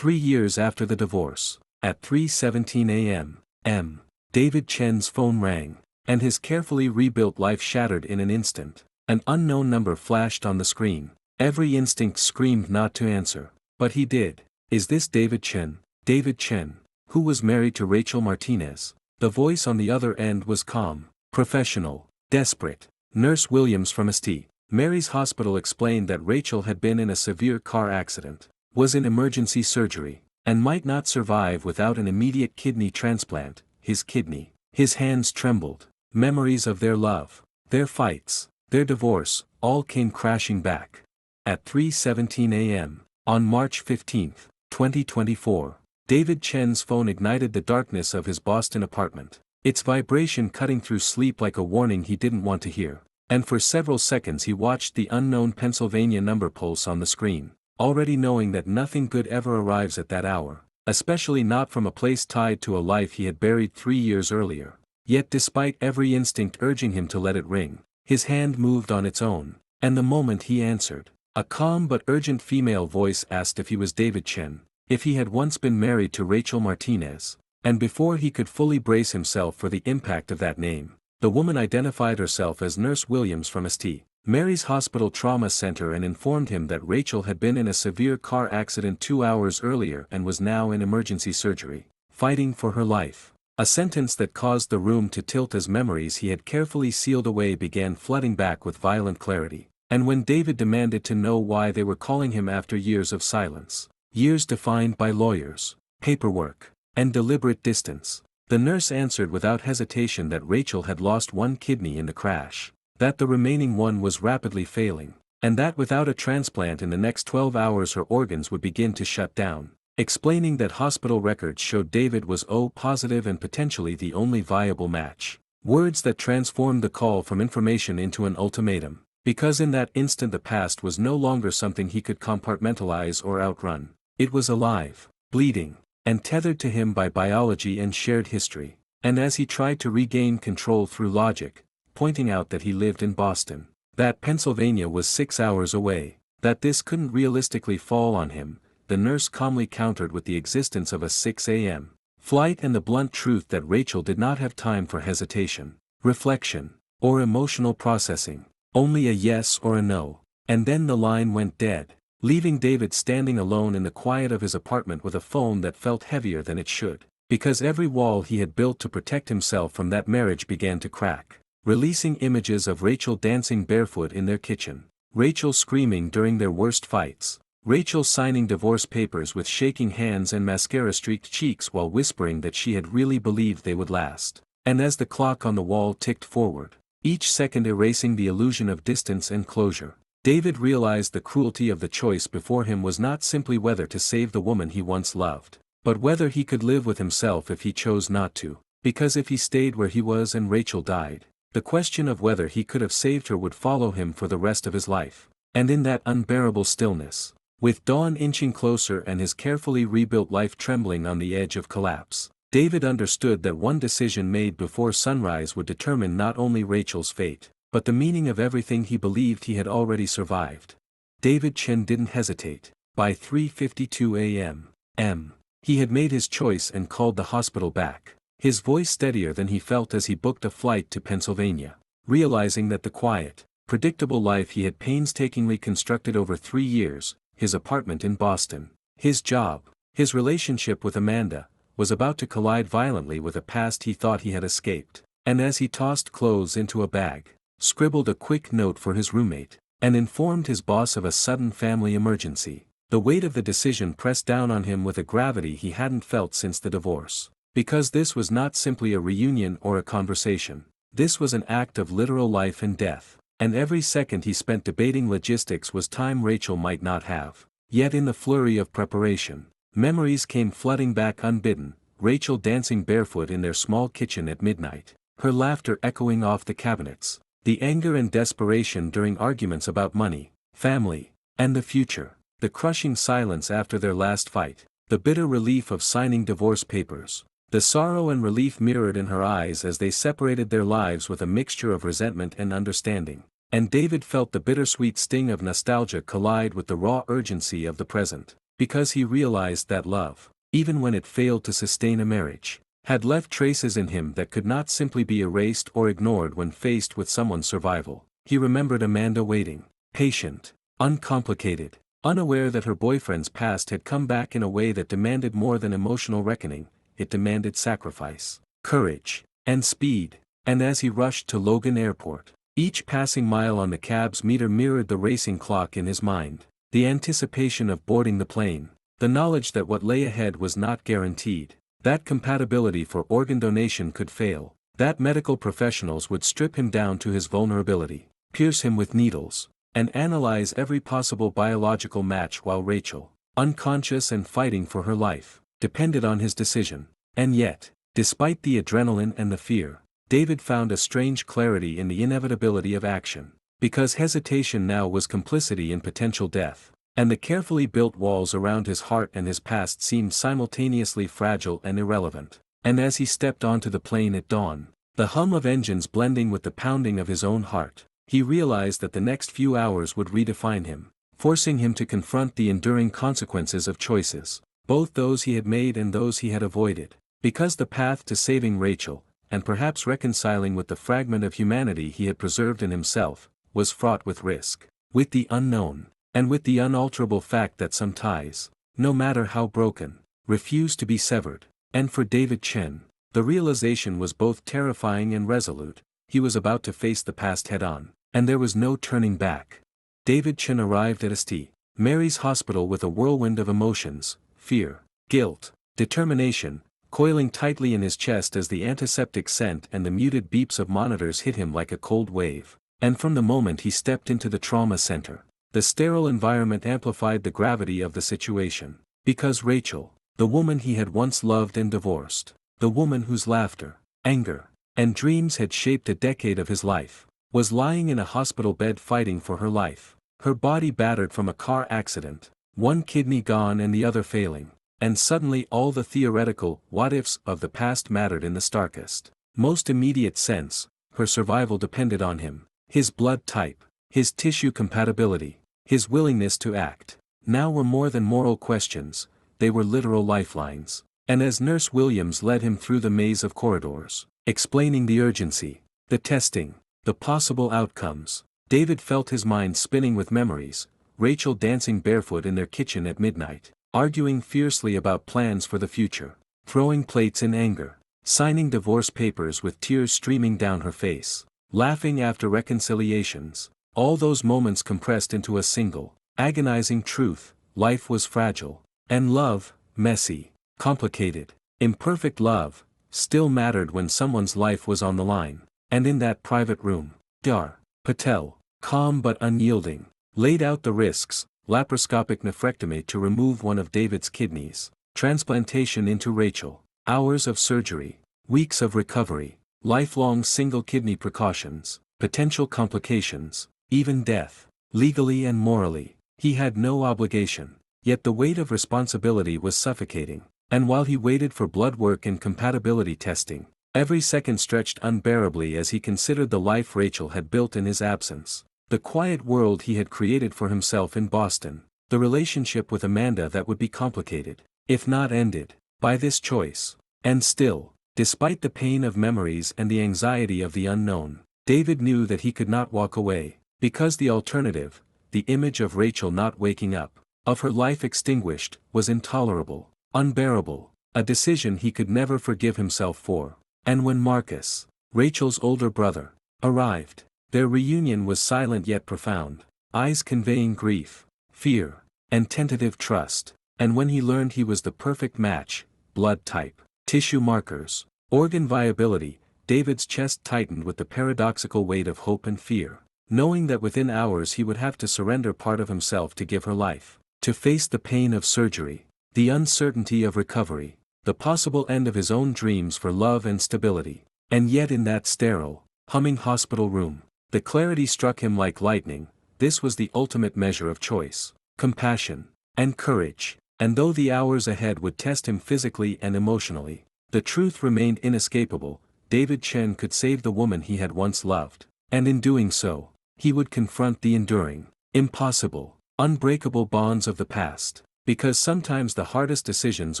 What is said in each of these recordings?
3 years after the divorce, at 3:17 a.m., David Chen's phone rang, and his carefully rebuilt life shattered in an instant. An unknown number flashed on the screen. Every instinct screamed not to answer, but he did. Is this David Chen? David Chen, who was married to Rachel Martinez. The voice on the other end was calm, professional, desperate. Nurse Williams from St. Mary's Hospital explained that Rachel had been in a severe car accident, was in emergency surgery, and might not survive without an immediate kidney transplant. His hands trembled. Memories of their love, their fights, their divorce, all came crashing back. At 3:17 a.m., on March 15, 2024, David Chen's phone ignited the darkness of his Boston apartment, its vibration cutting through sleep like a warning he didn't want to hear, and for several seconds he watched the unknown Pennsylvania number pulse on the screen, already knowing that nothing good ever arrives at that hour, especially not from a place tied to a life he had buried 3 years earlier. Yet despite every instinct urging him to let it ring, his hand moved on its own, and the moment he answered, a calm but urgent female voice asked if he was David Chen, if he had once been married to Rachel Martinez, and before he could fully brace himself for the impact of that name, the woman identified herself as Nurse Williams from St. Mary's Hospital Trauma Center and informed him that Rachel had been in a severe car accident 2 hours earlier and was now in emergency surgery, fighting for her life. A sentence that caused the room to tilt as memories he had carefully sealed away began flooding back with violent clarity, and when David demanded to know why they were calling him after years of silence, years defined by lawyers, paperwork, and deliberate distance, the nurse answered without hesitation that Rachel had lost one kidney in the crash, that the remaining one was rapidly failing, and that without a transplant in the next 12 hours her organs would begin to shut down, explaining that hospital records showed David was O positive and potentially the only viable match. Words that transformed the call from information into an ultimatum, because in that instant the past was no longer something he could compartmentalize or outrun. It was alive, bleeding, and tethered to him by biology and shared history. And as he tried to regain control through logic, pointing out that he lived in Boston, that Pennsylvania was 6 hours away, that this couldn't realistically fall on him, the nurse calmly countered with the existence of a 6 a.m. flight and the blunt truth that Rachel did not have time for hesitation, reflection, or emotional processing, only a yes or a no, and then the line went dead, leaving David standing alone in the quiet of his apartment with a phone that felt heavier than it should, because every wall he had built to protect himself from that marriage began to crack, releasing images of Rachel dancing barefoot in their kitchen, Rachel screaming during their worst fights, Rachel signing divorce papers with shaking hands and mascara-streaked cheeks while whispering that she had really believed they would last. And as the clock on the wall ticked forward, each second erasing the illusion of distance and closure, David realized the cruelty of the choice before him was not simply whether to save the woman he once loved, but whether he could live with himself if he chose not to, because if he stayed where he was and Rachel died, the question of whether he could have saved her would follow him for the rest of his life. And in that unbearable stillness, with dawn inching closer and his carefully rebuilt life trembling on the edge of collapse, David understood that one decision made before sunrise would determine not only Rachel's fate, but the meaning of everything he believed he had already survived. David Chen didn't hesitate. By 3:52 a.m., he had made his choice and called the hospital back, his voice steadier than he felt as he booked a flight to Pennsylvania, realizing that the quiet, predictable life he had painstakingly constructed over 3 years, his apartment in Boston, his job, his relationship with Amanda, was about to collide violently with a past he thought he had escaped. And as he tossed clothes into a bag, scribbled a quick note for his roommate, and informed his boss of a sudden family emergency, the weight of the decision pressed down on him with a gravity he hadn't felt since the divorce. Because this was not simply a reunion or a conversation, this was an act of literal life and death, and every second he spent debating logistics was time Rachel might not have. Yet in the flurry of preparation, memories came flooding back unbidden, Rachel dancing barefoot in their small kitchen at midnight, her laughter echoing off the cabinets, the anger and desperation during arguments about money, family, and the future, the crushing silence after their last fight, the bitter relief of signing divorce papers, the sorrow and relief mirrored in her eyes as they separated their lives with a mixture of resentment and understanding. And David felt the bittersweet sting of nostalgia collide with the raw urgency of the present, because he realized that love, even when it failed to sustain a marriage, had left traces in him that could not simply be erased or ignored when faced with someone's survival. He remembered Amanda waiting, patient, uncomplicated, unaware that her boyfriend's past had come back in a way that demanded more than emotional reckoning, it demanded sacrifice, courage, and speed. And as he rushed to Logan Airport, each passing mile on the cab's meter mirrored the racing clock in his mind, the anticipation of boarding the plane, the knowledge that what lay ahead was not guaranteed, that compatibility for organ donation could fail, that medical professionals would strip him down to his vulnerability, pierce him with needles, and analyze every possible biological match while Rachel, unconscious and fighting for her life, depended on his decision. And yet, despite the adrenaline and the fear, David found a strange clarity in the inevitability of action, because hesitation now was complicity in potential death, and the carefully built walls around his heart and his past seemed simultaneously fragile and irrelevant. And as he stepped onto the plane at dawn, the hum of engines blending with the pounding of his own heart, he realized that the next few hours would redefine him, forcing him to confront the enduring consequences of choices, both those he had made and those he had avoided, because the path to saving Rachel, and perhaps reconciling with the fragment of humanity he had preserved in himself, was fraught with risk, with the unknown, and with the unalterable fact that some ties, no matter how broken, refuse to be severed. And for David Chen, the realization was both terrifying and resolute. He was about to face the past head-on, and there was no turning back. David Chen arrived at St. Mary's Hospital with a whirlwind of emotions, fear, guilt, determination, coiling tightly in his chest as the antiseptic scent and the muted beeps of monitors hit him like a cold wave. And from the moment he stepped into the trauma center, the sterile environment amplified the gravity of the situation. Because Rachel, the woman he had once loved and divorced, the woman whose laughter, anger, and dreams had shaped a decade of his life, was lying in a hospital bed fighting for her life, her body battered from a car accident, one kidney gone and the other failing. And suddenly all the theoretical what-ifs of the past mattered in the starkest, most immediate sense. Her survival depended on him, his blood type, his tissue compatibility, his willingness to act. Now were more than moral questions, they were literal lifelines. And as Nurse Williams led him through the maze of corridors, explaining the urgency, the testing, the possible outcomes, David felt his mind spinning with memories, Rachel dancing barefoot in their kitchen at midnight, arguing fiercely about plans for the future, throwing plates in anger, signing divorce papers with tears streaming down her face, laughing after reconciliations, all those moments compressed into a single, agonizing truth: life was fragile, and love, messy, complicated, imperfect love, still mattered when someone's life was on the line. And in that private room, Dar Patel, calm but unyielding, laid out the risks: laparoscopic nephrectomy to remove one of David's kidneys, transplantation into Rachel, hours of surgery, weeks of recovery, lifelong single kidney precautions, potential complications, even death. Legally and morally, he had no obligation, yet the weight of responsibility was suffocating. And while he waited for blood work and compatibility testing, every second stretched unbearably as he considered the life Rachel had built in his absence. The quiet world he had created for himself in Boston, the relationship with Amanda that would be complicated, if not ended, by this choice. And still, despite the pain of memories and the anxiety of the unknown, David knew that he could not walk away, because the alternative, the image of Rachel not waking up, of her life extinguished, was intolerable, unbearable, a decision he could never forgive himself for. And when Marcus, Rachel's older brother, arrived, their reunion was silent yet profound, eyes conveying grief, fear, and tentative trust. And when he learned he was the perfect match, blood type, tissue markers, organ viability, David's chest tightened with the paradoxical weight of hope and fear, knowing that within hours he would have to surrender part of himself to give her life, to face the pain of surgery, the uncertainty of recovery, the possible end of his own dreams for love and stability. And yet in that sterile, humming hospital room, the clarity struck him like lightning: this was the ultimate measure of choice, compassion, and courage. And though the hours ahead would test him physically and emotionally, the truth remained inescapable: David Chen could save the woman he had once loved, and in doing so, he would confront the enduring, impossible, unbreakable bonds of the past. Because sometimes the hardest decisions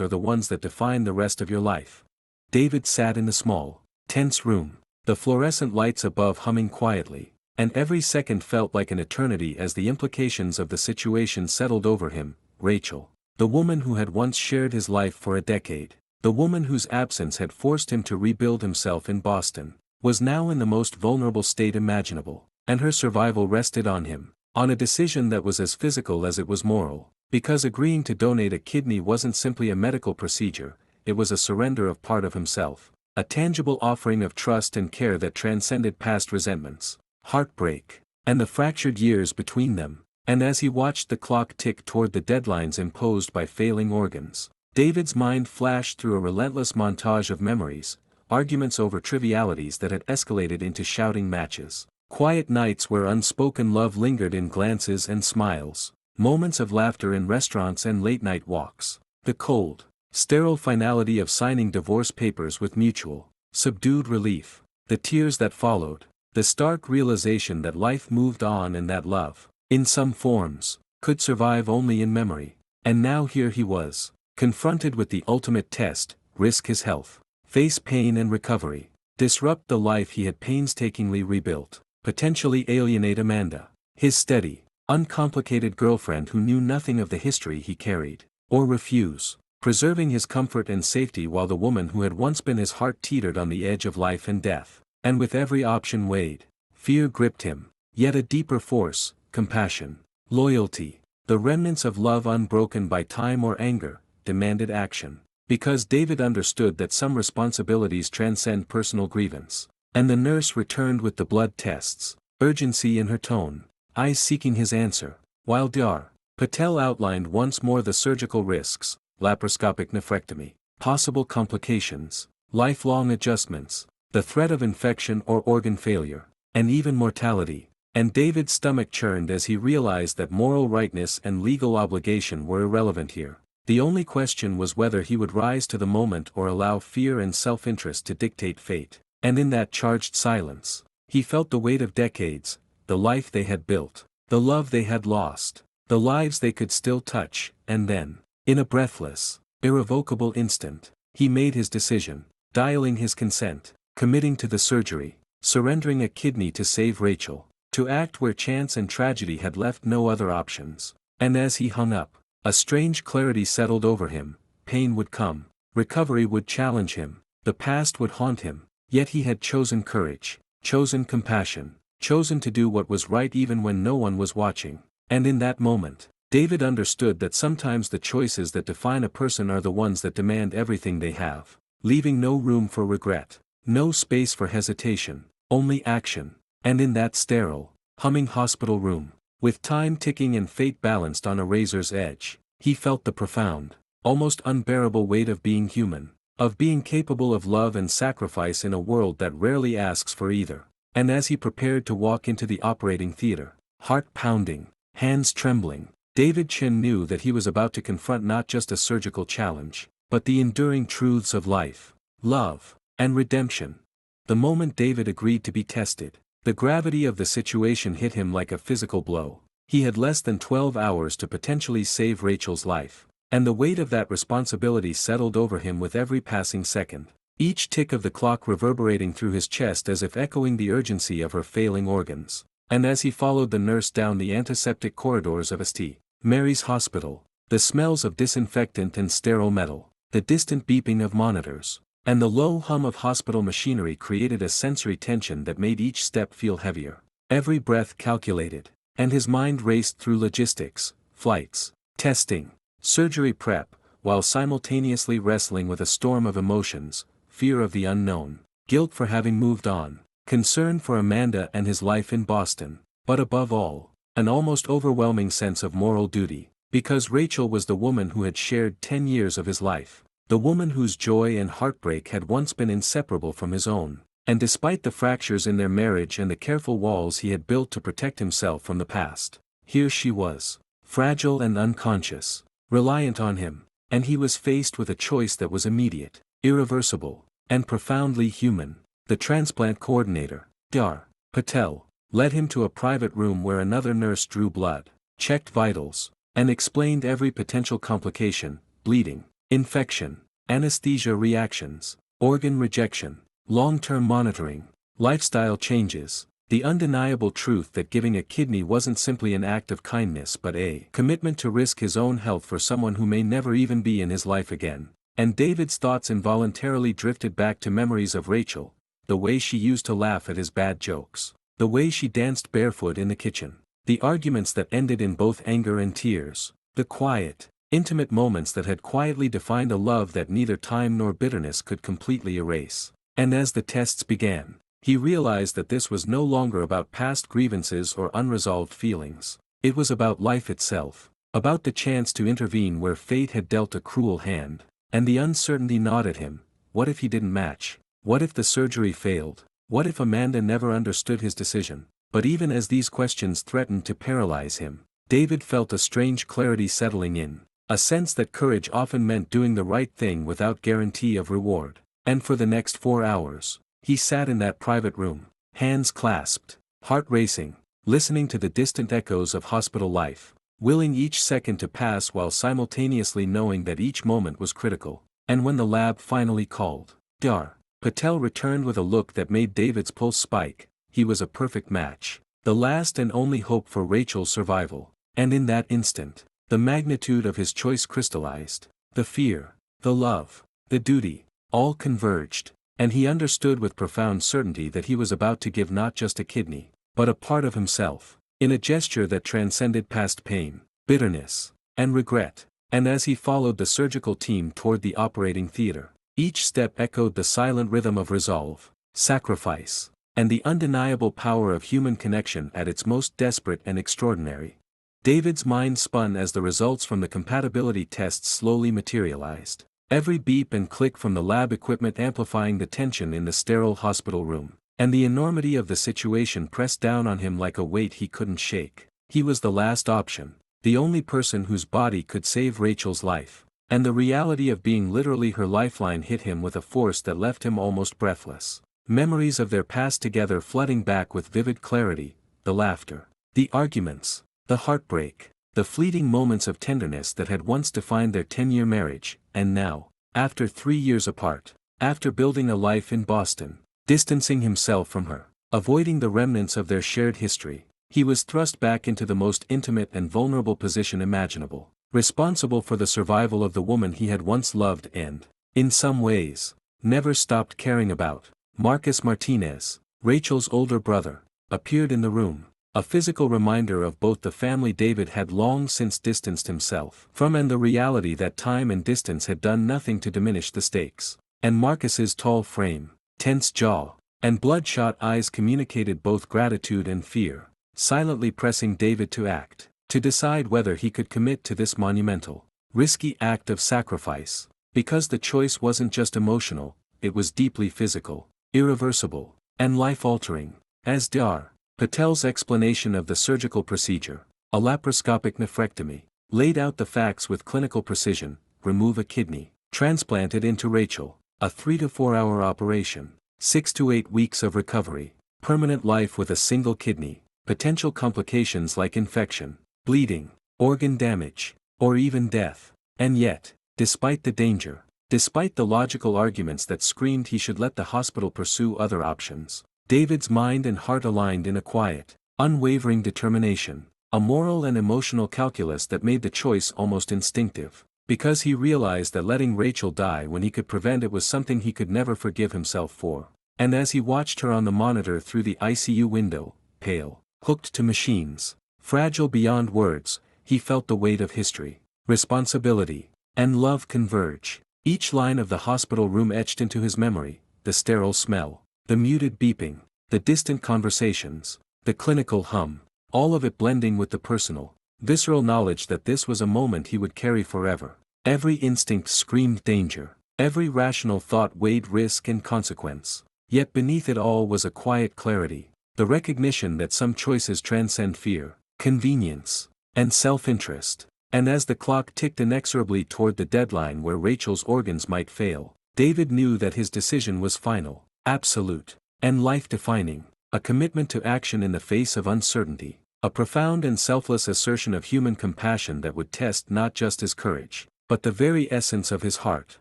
are the ones that define the rest of your life. David sat in the small, tense room, the fluorescent lights above humming quietly, and every second felt like an eternity as the implications of the situation settled over him. Rachel, the woman who had once shared his life for a decade, the woman whose absence had forced him to rebuild himself in Boston, was now in the most vulnerable state imaginable, and her survival rested on him, on a decision that was as physical as it was moral, because agreeing to donate a kidney wasn't simply a medical procedure, it was a surrender of part of himself, a tangible offering of trust and care that transcended past resentments, heartbreak, and the fractured years between them. And as he watched the clock tick toward the deadlines imposed by failing organs, David's mind flashed through a relentless montage of memories, arguments over trivialities that had escalated into shouting matches, quiet nights where unspoken love lingered in glances and smiles, moments of laughter in restaurants and late-night walks, the cold, sterile finality of signing divorce papers with mutual, subdued relief, the tears that followed, the stark realization that life moved on and that love, in some forms, could survive only in memory. And now here he was, confronted with the ultimate test: risk his health, face pain and recovery, disrupt the life he had painstakingly rebuilt, potentially alienate Amanda, his steady, uncomplicated girlfriend who knew nothing of the history he carried, or refuse, preserving his comfort and safety while the woman who had once been his heart teetered on the edge of life and death. And with every option weighed, fear gripped him, yet a deeper force, compassion, loyalty, the remnants of love unbroken by time or anger, demanded action. Because David understood that some responsibilities transcend personal grievance. And the nurse returned with the blood tests, urgency in her tone, eyes seeking his answer, while Dr. Patel outlined once more the surgical risks: laparoscopic nephrectomy, possible complications, lifelong adjustments, the threat of infection or organ failure, and even mortality. And David's stomach churned as he realized that moral rightness and legal obligation were irrelevant here. The only question was whether he would rise to the moment or allow fear and self-interest to dictate fate. And in that charged silence, he felt the weight of decades, the life they had built, the love they had lost, the lives they could still touch. And then, in a breathless, irrevocable instant, he made his decision, dialing his consent, committing to the surgery, surrendering a kidney to save Rachel, to act where chance and tragedy had left no other options. And as he hung up, a strange clarity settled over him. Pain would come, recovery would challenge him, the past would haunt him, yet he had chosen courage, chosen compassion, chosen to do what was right even when no one was watching. And in that moment, David understood that sometimes the choices that define a person are the ones that demand everything they have, leaving no room for regret, no space for hesitation, only action. And in that sterile, humming hospital room, with time ticking and fate balanced on a razor's edge, he felt the profound, almost unbearable weight of being human, of being capable of love and sacrifice in a world that rarely asks for either. And as he prepared to walk into the operating theater, heart pounding, hands trembling, David Chin knew that he was about to confront not just a surgical challenge, but the enduring truths of life, love, and redemption. The moment David agreed to be tested, the gravity of the situation hit him like a physical blow. He had less than 12 hours to potentially save Rachel's life, and the weight of that responsibility settled over him with every passing second, each tick of the clock reverberating through his chest as if echoing the urgency of her failing organs. And as he followed the nurse down the antiseptic corridors of St. Mary's Hospital, the smells of disinfectant and sterile metal, the distant beeping of monitors, and the low hum of hospital machinery created a sensory tension that made each step feel heavier, every breath calculated. And his mind raced through logistics, flights, testing, surgery prep, while simultaneously wrestling with a storm of emotions: fear of the unknown, guilt for having moved on, concern for Amanda and his life in Boston, but above all, an almost overwhelming sense of moral duty, because Rachel was the woman who had shared 10 years of his life, the woman whose joy and heartbreak had once been inseparable from his own. And despite the fractures in their marriage and the careful walls he had built to protect himself from the past, here she was, fragile and unconscious, reliant on him, and he was faced with a choice that was immediate, irreversible, and profoundly human. The transplant coordinator, Dr. Patel, led him to a private room where another nurse drew blood, checked vitals, and explained every potential complication: bleeding, infection, anesthesia reactions, organ rejection, long-term monitoring, lifestyle changes, the undeniable truth that giving a kidney wasn't simply an act of kindness but a commitment to risk his own health for someone who may never even be in his life again. And David's thoughts involuntarily drifted back to memories of Rachel, the way she used to laugh at his bad jokes, the way she danced barefoot in the kitchen, the arguments that ended in both anger and tears, the quiet, intimate moments that had quietly defined a love that neither time nor bitterness could completely erase. And as the tests began, he realized that this was no longer about past grievances or unresolved feelings. It was about life itself, about the chance to intervene where fate had dealt a cruel hand. And the uncertainty gnawed at him. What if he didn't match? What if the surgery failed? What if Amanda never understood his decision? But even as these questions threatened to paralyze him, David felt a strange clarity settling in, a sense that courage often meant doing the right thing without guarantee of reward. And for the next 4 hours, he sat in that private room, hands clasped, heart racing, listening to the distant echoes of hospital life, willing each second to pass while simultaneously knowing that each moment was critical. And when the lab finally called, Dr. Patel returned with a look that made David's pulse spike. He was a perfect match, the last and only hope for Rachel's survival. And in that instant, the magnitude of his choice crystallized. The fear, the love, the duty, all converged, and he understood with profound certainty that he was about to give not just a kidney, but a part of himself, in a gesture that transcended past pain, bitterness, and regret. And as he followed the surgical team toward the operating theater, each step echoed the silent rhythm of resolve, sacrifice, and the undeniable power of human connection at its most desperate and extraordinary. David's mind spun as the results from the compatibility tests slowly materialized, every beep and click from the lab equipment amplifying the tension in the sterile hospital room. And the enormity of the situation pressed down on him like a weight he couldn't shake. He was the last option, the only person whose body could save Rachel's life, and the reality of being literally her lifeline hit him with a force that left him almost breathless. Memories of their past together flooding back with vivid clarity, the laughter, the arguments, the heartbreak, the fleeting moments of tenderness that had once defined their 10-year marriage, and now, after 3 years apart, after building a life in Boston, distancing himself from her, avoiding the remnants of their shared history, he was thrust back into the most intimate and vulnerable position imaginable, responsible for the survival of the woman he had once loved and, in some ways, never stopped caring about. Marcus Martinez, Rachel's older brother, appeared in the room, a physical reminder of both the family David had long since distanced himself from and the reality that time and distance had done nothing to diminish the stakes. And Marcus's tall frame, tense jaw, and bloodshot eyes communicated both gratitude and fear, silently pressing David to act, to decide whether he could commit to this monumental, risky act of sacrifice, because the choice wasn't just emotional, it was deeply physical, irreversible, and life-altering. As Dr. Patel's explanation of the surgical procedure, a laparoscopic nephrectomy, laid out the facts with clinical precision: remove a kidney, transplant it into Rachel, a 3 to 4 hour operation, 6 to 8 weeks of recovery, permanent life with a single kidney, potential complications like infection, bleeding, organ damage, or even death. And yet, despite the danger, despite the logical arguments that screamed he should let the hospital pursue other options, David's mind and heart aligned in a quiet, unwavering determination, a moral and emotional calculus that made the choice almost instinctive. Because he realized that letting Rachel die when he could prevent it was something he could never forgive himself for. And as he watched her on the monitor through the ICU window, pale, hooked to machines, fragile beyond words, he felt the weight of history, responsibility, and love converge. Each line of the hospital room etched into his memory: the sterile smell, the muted beeping, the distant conversations, the clinical hum, all of it blending with the personal, visceral knowledge that this was a moment he would carry forever. Every instinct screamed danger, every rational thought weighed risk and consequence. Yet beneath it all was a quiet clarity, the recognition that some choices transcend fear, convenience, and self-interest. And as the clock ticked inexorably toward the deadline where Rachel's organs might fail, David knew that his decision was final, absolute, and life-defining, a commitment to action in the face of uncertainty. a profound and selfless assertion of human compassion that would test not just his courage, but the very essence of his heart.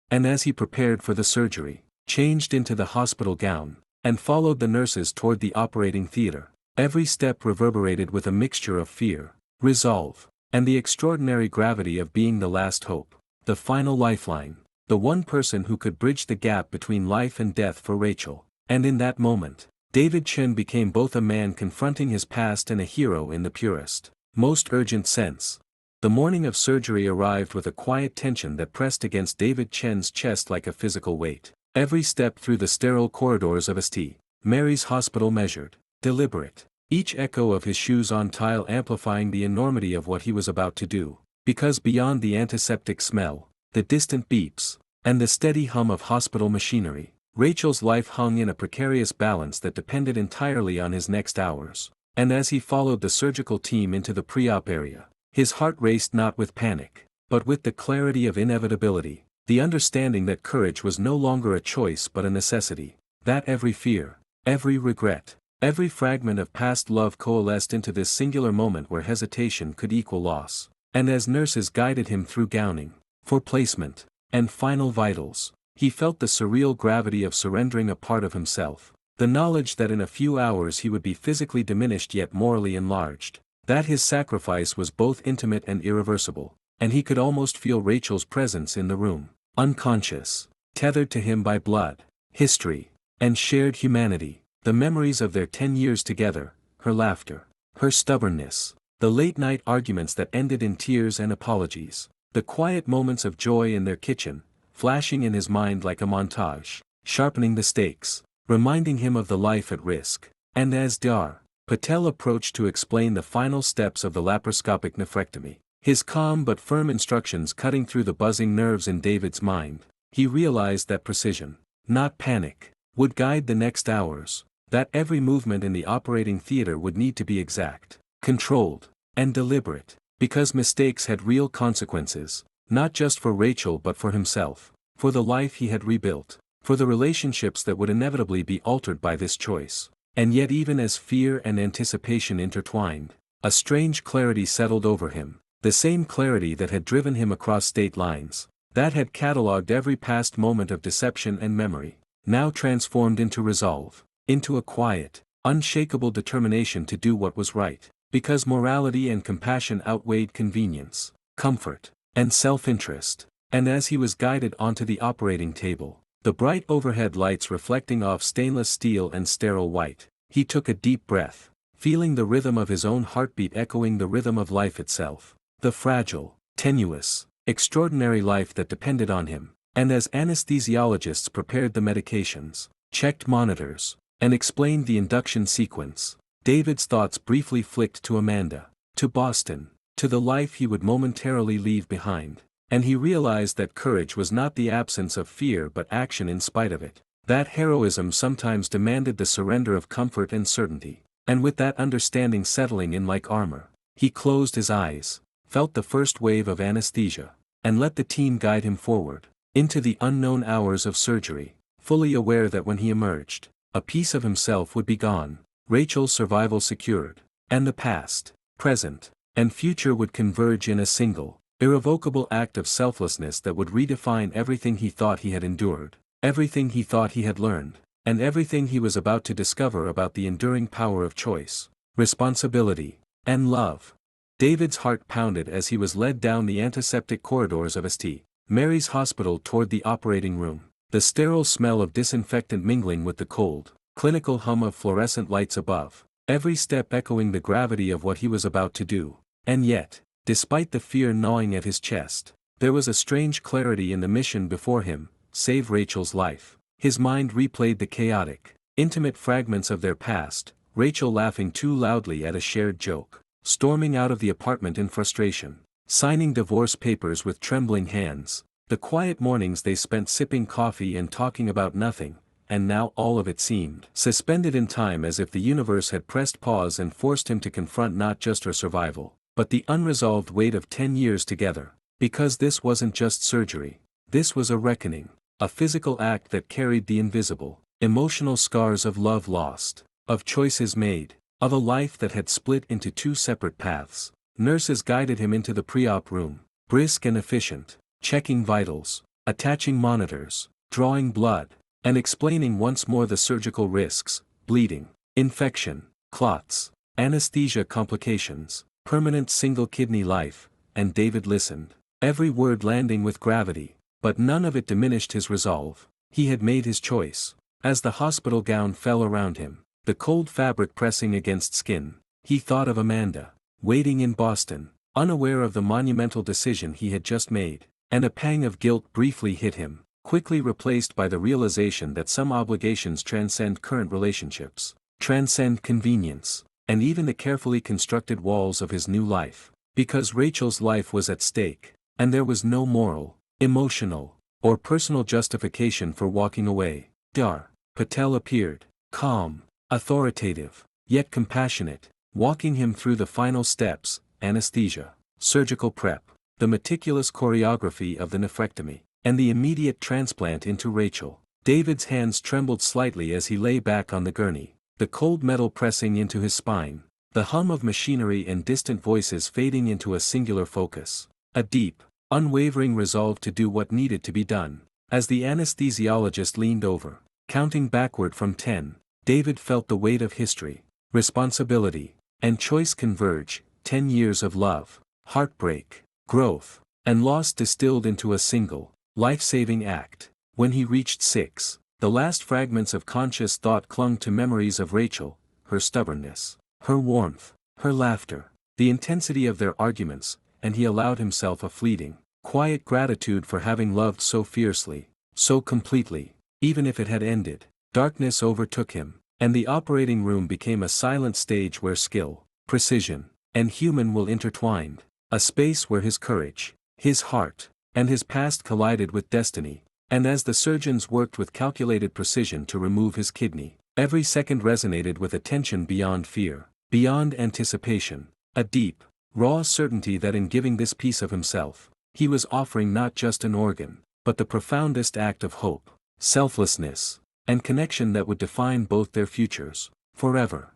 And as he prepared for the surgery, changed into the hospital gown, and followed the nurses toward the operating theater, every step reverberated with a mixture of fear, resolve, and the extraordinary gravity of being the last hope, the final lifeline, the one person who could bridge the gap between life and death for Rachel. And in that moment, David Chen became both a man confronting his past and a hero in the purest, most urgent sense. The morning of surgery arrived with a quiet tension that pressed against David Chen's chest like a physical weight. Every step through the sterile corridors of St. Mary's Hospital measured, deliberate, each echo of his shoes on tile amplifying the enormity of what he was about to do, because beyond the antiseptic smell, the distant beeps, and the steady hum of hospital machinery, Rachel's life hung in a precarious balance that depended entirely on his next hours. And as he followed the surgical team into the pre-op area, his heart raced not with panic, but with the clarity of inevitability, the understanding that courage was no longer a choice but a necessity, that every fear, every regret, every fragment of past love coalesced into this singular moment where hesitation could equal loss. And as nurses guided him through gowning, for placement, and final vitals, he felt the surreal gravity of surrendering a part of himself, the knowledge that in a few hours he would be physically diminished yet morally enlarged, that his sacrifice was both intimate and irreversible, and he could almost feel Rachel's presence in the room, unconscious, tethered to him by blood, history, and shared humanity, the memories of their 10 years together, her laughter, her stubbornness, the late-night arguments that ended in tears and apologies, the quiet moments of joy in their kitchen, flashing in his mind like a montage, sharpening the stakes, reminding him of the life at risk. And as Dr. Patel approached to explain the final steps of the laparoscopic nephrectomy, his calm but firm instructions cutting through the buzzing nerves in David's mind, he realized that precision, not panic, would guide the next hours, that every movement in the operating theater would need to be exact, controlled, and deliberate, because mistakes had real consequences, not just for Rachel but for himself, for the life he had rebuilt, for the relationships that would inevitably be altered by this choice. And yet even as fear and anticipation intertwined, a strange clarity settled over him, the same clarity that had driven him across state lines, that had catalogued every past moment of deception and memory, now transformed into resolve, into a quiet, unshakable determination to do what was right, because morality and compassion outweighed convenience, comfort, and self-interest. And as he was guided onto the operating table, the bright overhead lights reflecting off stainless steel and sterile white, he took a deep breath, feeling the rhythm of his own heartbeat echoing the rhythm of life itself, the fragile, tenuous, extraordinary life that depended on him. And as anesthesiologists prepared the medications, checked monitors, and explained the induction sequence, David's thoughts briefly flicked to Amanda, to Boston, to the life he would momentarily leave behind. And he realized that courage was not the absence of fear but action in spite of it, that heroism sometimes demanded the surrender of comfort and certainty. And with that understanding settling in like armor, he closed his eyes, felt the first wave of anesthesia, and let the team guide him forward, into the unknown hours of surgery, fully aware that when he emerged, a piece of himself would be gone, Rachel's survival secured, and the past, present, and future would converge in a single, irrevocable act of selflessness that would redefine everything he thought he had endured, everything he thought he had learned, and everything he was about to discover about the enduring power of choice, responsibility, and love. David's heart pounded as he was led down the antiseptic corridors of St. Mary's Hospital toward the operating room, the sterile smell of disinfectant mingling with the cold, clinical hum of fluorescent lights above, every step echoing the gravity of what he was about to do. And yet, despite the fear gnawing at his chest, there was a strange clarity in the mission before him: save Rachel's life. His mind replayed the chaotic, intimate fragments of their past, Rachel laughing too loudly at a shared joke, storming out of the apartment in frustration, signing divorce papers with trembling hands, the quiet mornings they spent sipping coffee and talking about nothing, and now all of it seemed suspended in time, as if the universe had pressed pause and forced him to confront not just her survival, but the unresolved weight of 10 years together. Because this wasn't just surgery, this was a reckoning, a physical act that carried the invisible, emotional scars of love lost, of choices made, of a life that had split into two separate paths. Nurses guided him into the pre-op room, brisk and efficient, checking vitals, attaching monitors, drawing blood, and explaining once more the surgical risks: bleeding, infection, clots, anesthesia complications, permanent single kidney life. And David listened, every word landing with gravity, but none of it diminished his resolve. He had made his choice. As the hospital gown fell around him, the cold fabric pressing against skin, he thought of Amanda, waiting in Boston, unaware of the monumental decision he had just made, and a pang of guilt briefly hit him, quickly replaced by the realization that some obligations transcend current relationships, transcend convenience, and even the carefully constructed walls of his new life. Because Rachel's life was at stake, and there was no moral, emotional, or personal justification for walking away. Dar Patel appeared, calm, authoritative, yet compassionate, walking him through the final steps: anesthesia, surgical prep, the meticulous choreography of the nephrectomy, and the immediate transplant into Rachel. David's hands trembled slightly as he lay back on the gurney, the cold metal pressing into his spine, the hum of machinery and distant voices fading into a singular focus, a deep, unwavering resolve to do what needed to be done. As the anesthesiologist leaned over, counting backward from 10, David felt the weight of history, responsibility, and choice converge: 10 years of love, heartbreak, growth, and loss distilled into a single, life-saving act. When he reached 6, the last fragments of conscious thought clung to memories of Rachel, her stubbornness, her warmth, her laughter, the intensity of their arguments, and he allowed himself a fleeting, quiet gratitude for having loved so fiercely, so completely. Even if it had ended, darkness overtook him, and the operating room became a silent stage where skill, precision, and human will intertwined, a space where his courage, his heart, and his past collided with destiny. And as the surgeons worked with calculated precision to remove his kidney, every second resonated with a tension beyond fear, beyond anticipation, a deep, raw certainty that in giving this piece of himself, he was offering not just an organ, but the profoundest act of hope, selflessness, and connection that would define both their futures, forever.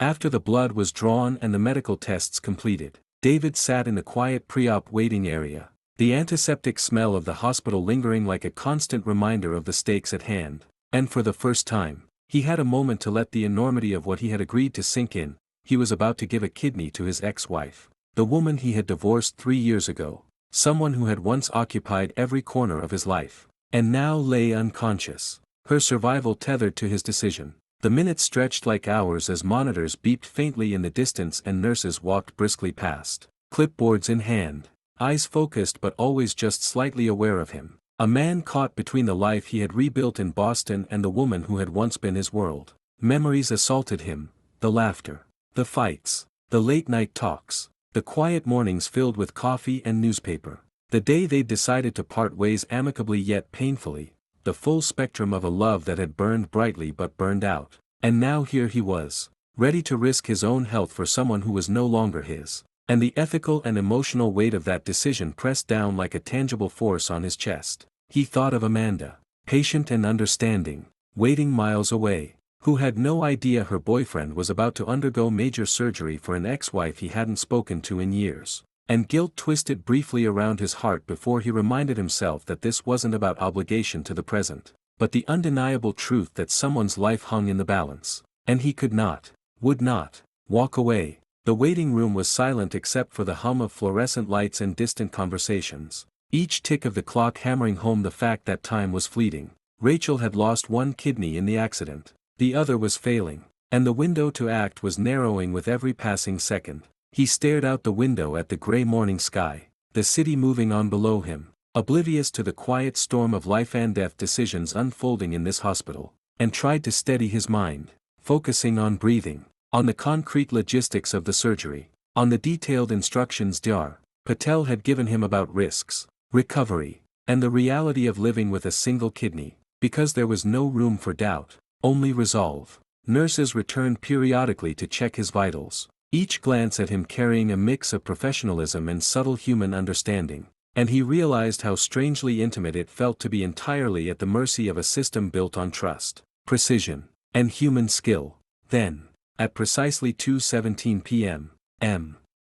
After the blood was drawn and the medical tests completed, David sat in the quiet pre-op waiting area, the antiseptic smell of the hospital lingering like a constant reminder of the stakes at hand. And for the first time, he had a moment to let the enormity of what he had agreed to sink in. He was about to give a kidney to his ex-wife, the woman he had divorced 3 years ago, someone who had once occupied every corner of his life, and now lay unconscious, her survival tethered to his decision. The minutes stretched like hours as monitors beeped faintly in the distance and nurses walked briskly past, clipboards in hand, eyes focused but always just slightly aware of him, a man caught between the life he had rebuilt in Boston and the woman who had once been his world. Memories assaulted him, the laughter, the fights, the late-night talks, the quiet mornings filled with coffee and newspaper, the day they'd decided to part ways amicably yet painfully, the full spectrum of a love that had burned brightly but burned out. And now here he was, ready to risk his own health for someone who was no longer his, and the ethical and emotional weight of that decision pressed down like a tangible force on his chest. He thought of Amanda, patient and understanding, waiting miles away, who had no idea her boyfriend was about to undergo major surgery for an ex-wife he hadn't spoken to in years. And guilt twisted briefly around his heart before he reminded himself that this wasn't about obligation to the present, but the undeniable truth that someone's life hung in the balance. And he could not, would not, walk away. The waiting room was silent except for the hum of fluorescent lights and distant conversations, each tick of the clock hammering home the fact that time was fleeting. Rachel had lost one kidney in the accident, the other was failing, and the window to act was narrowing with every passing second. He stared out the window at the gray morning sky, the city moving on below him, oblivious to the quiet storm of life and death decisions unfolding in this hospital, and tried to steady his mind, focusing on breathing, on the concrete logistics of the surgery, on the detailed instructions Dr. Patel had given him about risks, recovery, and the reality of living with a single kidney, because there was no room for doubt, only resolve. Nurses returned periodically to check his vitals, each glance at him carrying a mix of professionalism and subtle human understanding, and he realized how strangely intimate it felt to be entirely at the mercy of a system built on trust, precision, and human skill. Then, At precisely 2:17 p.m.,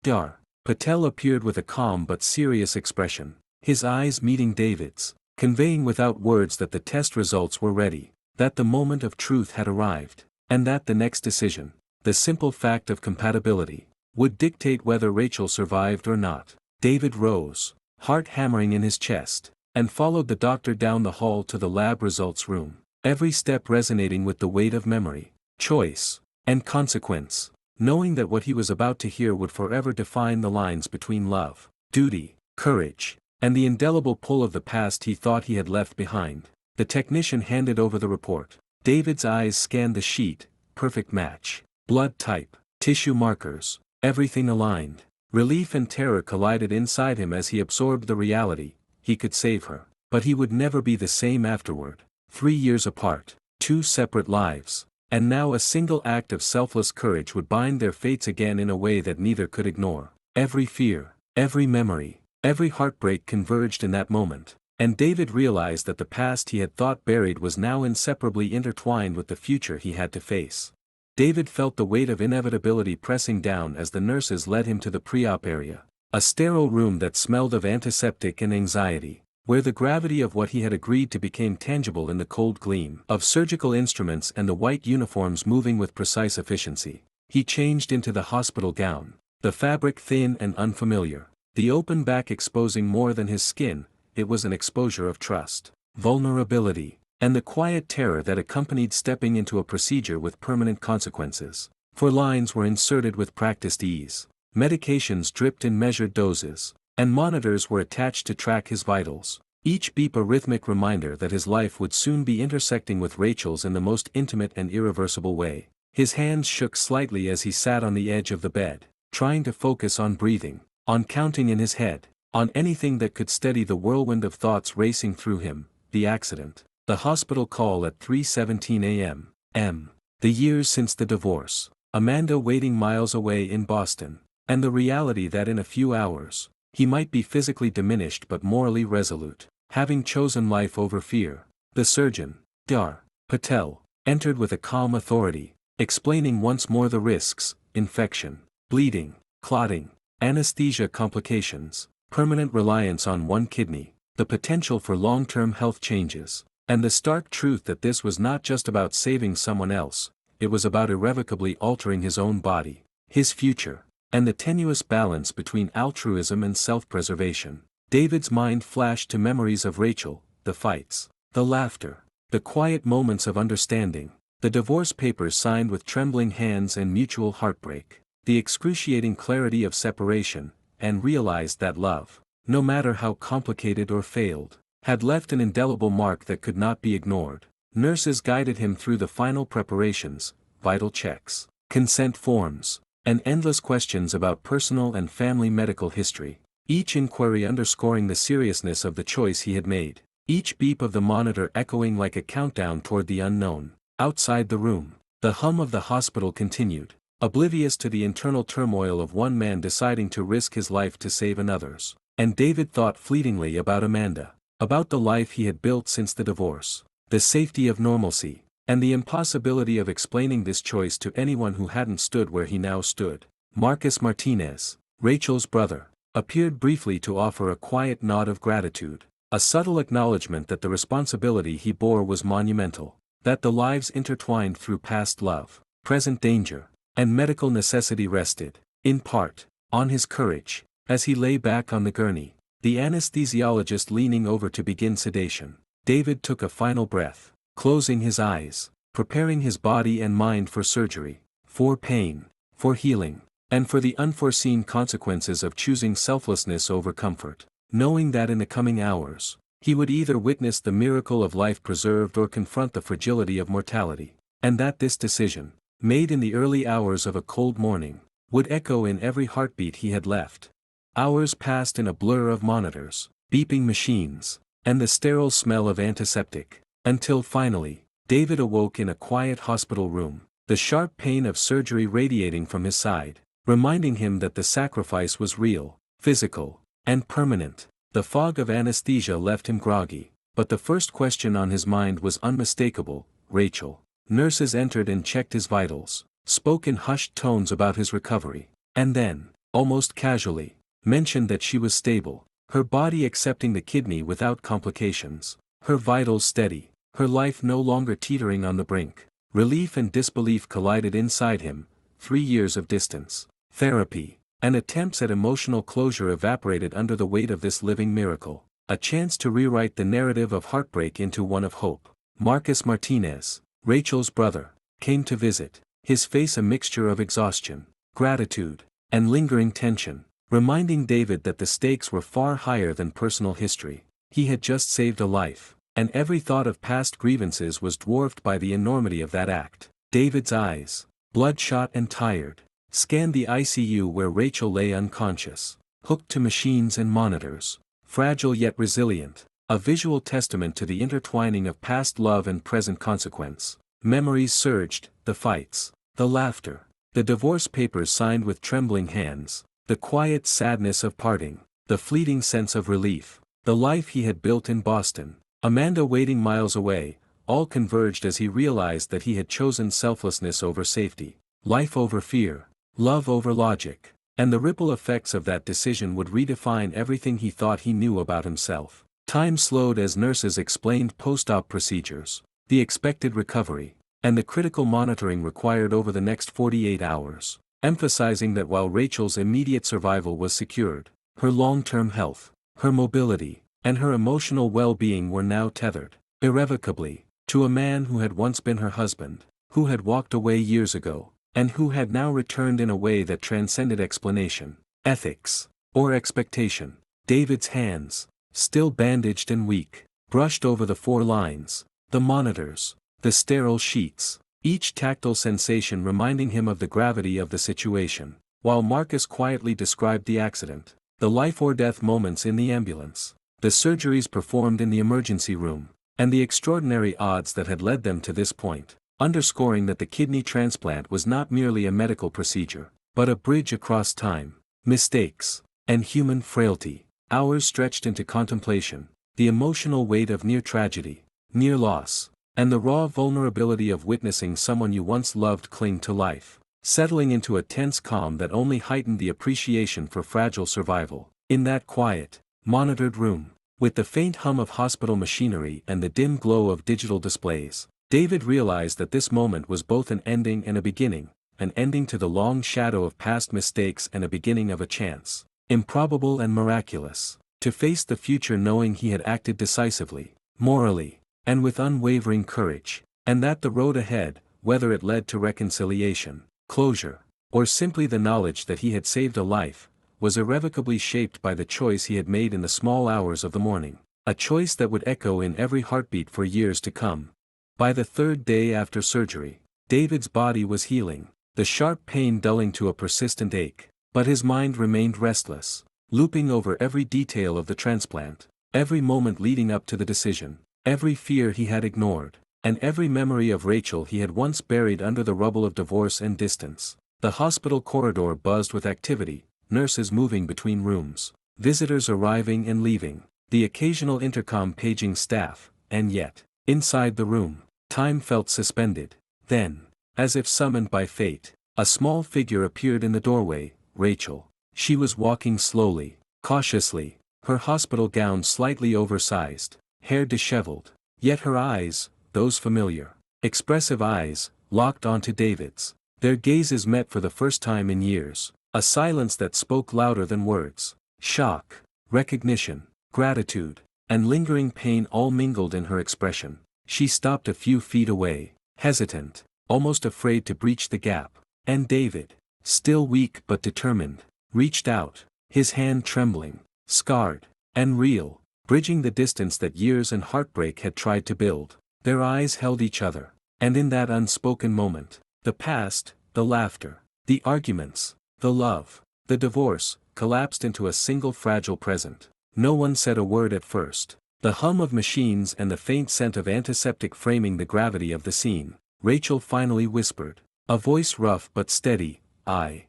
Dar. Patel appeared with a calm but serious expression, his eyes meeting David's, conveying without words that the test results were ready, that the moment of truth had arrived, and that the next decision, the simple fact of compatibility, would dictate whether Rachel survived or not. David rose, heart hammering in his chest, and followed the doctor down the hall to the lab results room, every step resonating with the weight of memory, choice, and consequence, knowing that what he was about to hear would forever define the lines between love, duty, courage, and the indelible pull of the past he thought he had left behind. The technician handed over the report. David's eyes scanned the sheet, perfect match, blood type, tissue markers, everything aligned. Relief and terror collided inside him as he absorbed the reality: he could save her, but he would never be the same afterward. 3 years apart, 2 separate lives, and now a single act of selfless courage would bind their fates again in a way that neither could ignore. Every fear, every memory, every heartbreak converged in that moment, and David realized that the past he had thought buried was now inseparably intertwined with the future he had to face. David felt the weight of inevitability pressing down as the nurses led him to the pre-op area, a sterile room that smelled of antiseptic and anxiety, where the gravity of what he had agreed to became tangible in the cold gleam of surgical instruments and the white uniforms moving with precise efficiency. He changed into the hospital gown, the fabric thin and unfamiliar, the open back exposing more than his skin. It was an exposure of trust, vulnerability, and the quiet terror that accompanied stepping into a procedure with permanent consequences. For lines were inserted with practiced ease, medications dripped in measured doses, and monitors were attached to track his vitals, each beep a rhythmic reminder that his life would soon be intersecting with Rachel's in the most intimate and irreversible way. His hands shook slightly as he sat on the edge of the bed, trying to focus on breathing, on counting in his head, on anything that could steady the whirlwind of thoughts racing through him: the accident, the hospital call at 3:17 a.m., the years since the divorce, Amanda waiting miles away in Boston, and the reality that in a few hours, he might be physically diminished but morally resolute, having chosen life over fear. The surgeon, Dar. Patel, entered with a calm authority, explaining once more the risks: infection, bleeding, clotting, anesthesia complications, permanent reliance on one kidney, the potential for long-term health changes, and the stark truth that this was not just about saving someone else, it was about irrevocably altering his own body, his future, and the tenuous balance between altruism and self-preservation. David's mind flashed to memories of Rachel, the fights, the laughter, the quiet moments of understanding, the divorce papers signed with trembling hands and mutual heartbreak, the excruciating clarity of separation, and realized that love, no matter how complicated or failed, had left an indelible mark that could not be ignored. Nurses guided him through the final preparations, vital checks, consent forms, and endless questions about personal and family medical history, each inquiry underscoring the seriousness of the choice he had made, each beep of the monitor echoing like a countdown toward the unknown. Outside the room, the hum of the hospital continued, oblivious to the internal turmoil of one man deciding to risk his life to save another's. And David thought fleetingly about Amanda, about the life he had built since the divorce, the safety of normalcy, and the impossibility of explaining this choice to anyone who hadn't stood where he now stood. Marcus Martinez, Rachel's brother, appeared briefly to offer a quiet nod of gratitude, a subtle acknowledgement that the responsibility he bore was monumental, that the lives intertwined through past love, present danger, and medical necessity rested, in part, on his courage. As he lay back on the gurney, the anesthesiologist leaning over to begin sedation, David took a final breath, closing his eyes, preparing his body and mind for surgery, for pain, for healing, and for the unforeseen consequences of choosing selflessness over comfort, knowing that in the coming hours, he would either witness the miracle of life preserved or confront the fragility of mortality, and that this decision, made in the early hours of a cold morning, would echo in every heartbeat he had left. Hours passed in a blur of monitors, beeping machines, and the sterile smell of antiseptic, until finally, David awoke in a quiet hospital room, the sharp pain of surgery radiating from his side, reminding him that the sacrifice was real, physical, and permanent. The fog of anesthesia left him groggy, but the first question on his mind was unmistakable: Rachel. Nurses entered and checked his vitals, spoke in hushed tones about his recovery, and then, almost casually, mentioned that she was stable, her body accepting the kidney without complications, her vitals steady, her life no longer teetering on the brink. Relief and disbelief collided inside him. 3 years of distance, therapy, and attempts at emotional closure evaporated under the weight of this living miracle. A chance to rewrite the narrative of heartbreak into one of hope. Marcus Martinez, Rachel's brother, came to visit, his face a mixture of exhaustion, gratitude, and lingering tension, reminding David that the stakes were far higher than personal history. He had just saved a life, and every thought of past grievances was dwarfed by the enormity of that act. David's eyes, bloodshot and tired, scanned the ICU where Rachel lay unconscious, hooked to machines and monitors, fragile yet resilient, a visual testament to the intertwining of past love and present consequence. Memories surged, the fights, the laughter, the divorce papers signed with trembling hands, the quiet sadness of parting, the fleeting sense of relief, the life he had built in Boston, Amanda waiting miles away, all converged as he realized that he had chosen selflessness over safety, life over fear, love over logic, and the ripple effects of that decision would redefine everything he thought he knew about himself. Time slowed as nurses explained post-op procedures, the expected recovery, and the critical monitoring required over the next 48 hours, emphasizing that while Rachel's immediate survival was secured, her long-term health, her mobility, and her emotional well-being were now tethered, irrevocably, to a man who had once been her husband, who had walked away years ago, and who had now returned in a way that transcended explanation, ethics, or expectation. David's hands, still bandaged and weak, brushed over the 4 lines, the monitors, the sterile sheets, each tactile sensation reminding him of the gravity of the situation, while Marcus quietly described the accident, the life-or-death moments in the ambulance, the surgeries performed in the emergency room, and the extraordinary odds that had led them to this point, underscoring that the kidney transplant was not merely a medical procedure, but a bridge across time, mistakes, and human frailty. Hours stretched into contemplation, the emotional weight of near tragedy, near loss, and the raw vulnerability of witnessing someone you once loved cling to life, settling into a tense calm that only heightened the appreciation for fragile survival. In that quiet, monitored room, with the faint hum of hospital machinery and the dim glow of digital displays, David realized that this moment was both an ending and a beginning, an ending to the long shadow of past mistakes and a beginning of a chance, improbable and miraculous, to face the future knowing he had acted decisively, morally, and with unwavering courage, and that the road ahead, whether it led to reconciliation, closure, or simply the knowledge that he had saved a life, was irrevocably shaped by the choice he had made in the small hours of the morning, a choice that would echo in every heartbeat for years to come. By the 3rd day after surgery, David's body was healing, the sharp pain dulling to a persistent ache, but his mind remained restless, looping over every detail of the transplant, every moment leading up to the decision, every fear he had ignored, and every memory of Rachel he had once buried under the rubble of divorce and distance. The hospital corridor buzzed with activity, nurses moving between rooms, visitors arriving and leaving, the occasional intercom paging staff, and yet, inside the room, time felt suspended. Then, as if summoned by fate, a small figure appeared in the doorway, Rachel. She was walking slowly, cautiously, her hospital gown slightly oversized, hair disheveled, yet her eyes, those familiar, expressive eyes, locked onto David's. Their gazes met for the first time in years, a silence that spoke louder than words. Shock, recognition, gratitude, and lingering pain all mingled in her expression. She stopped a few feet away, hesitant, almost afraid to breach the gap, and David, still weak but determined, reached out, his hand trembling, scarred, and real, bridging the distance that years and heartbreak had tried to build. Their eyes held each other, and in that unspoken moment, the past, the laughter, the arguments, the love, the divorce, collapsed into a single fragile present. No one said a word at first. The hum of machines and the faint scent of antiseptic framing the gravity of the scene. Rachel finally whispered, a voice rough but steady, I